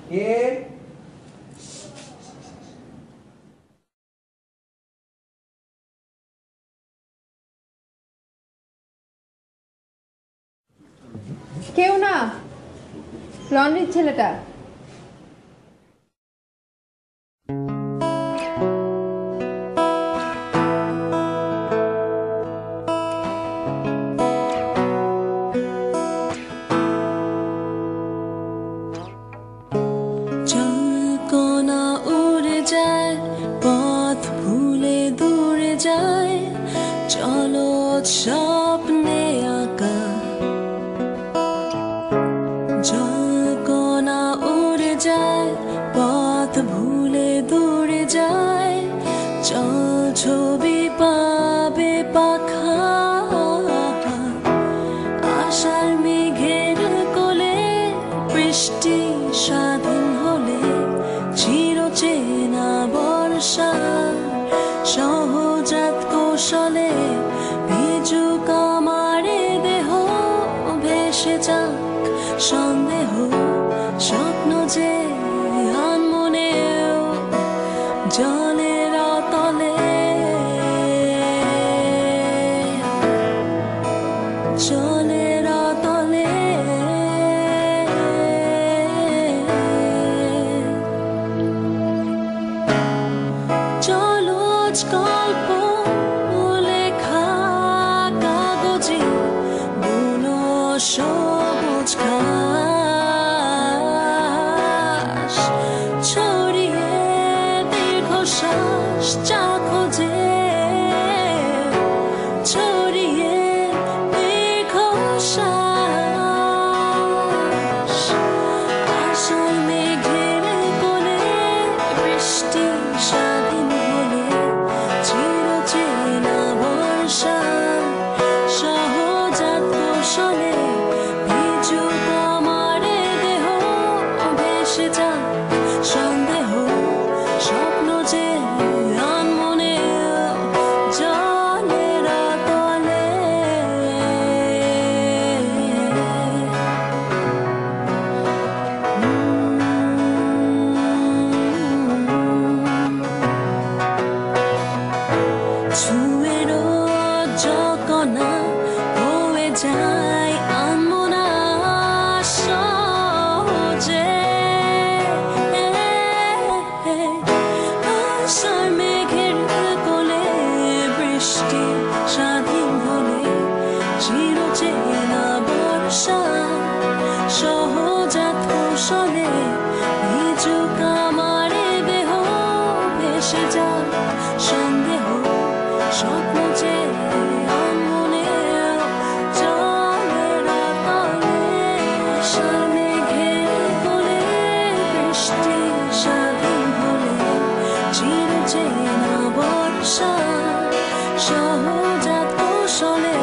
এ কেউ না, লন্ড্রির ছেলেটা। জলকণা উড়ে যায়, পথ ভুলে দূরে যায়, চলো স্বপ্নে আঁকা। জলকণা উড়ে যায়, পথ ভুলে দূরে যায়, চল ছবি পাবে পাখা। আশার মেঘের কোলে বৃষ্টি স্বাধীন হলে, চিরচেনা বর্ষা সহজাত কৌশলে, ভিজুক আমারে দেহ ভেসে যাক সন্দেহ, স্বপ্ন যে আনমনেও জলের তলে। জলের তলে জলজ গল্প লেখা কাগজে, বুনো সবুজ ঘাস ছড়িয়ে দীর্ঘশ্বাস চা খোঁজে, ছড়িয়ে দীর্ঘশ্বাস। আশার মেঘের কোলে বৃষ্টি স্বাধীন হলে, চিরচেনা বর্ষা সহজাত কৌশলে, ভিজুক আমারে দেহ ভেসে যাক সন্দেহ, স্বপ্ন যে আনমনেও জলের তলে। ছুঁয়ে রোজ কণা হয়ে যায় আনমনা সহজে। আশার মেঘের কোলে বৃষ্টি স্বাধীন হলে, চিরচেনা বর্ষা সহজাত কৌশলে, ভিজুক আমারে দেহ ভেসে যাক সন্দেহ, স্বপ্ন যে আনমনেও জলের তলে। আশার মেঘের কোলে বৃষ্টি স্বাধীন হলে, চিরচেনা বর্ষা সহজাত কৌশলে,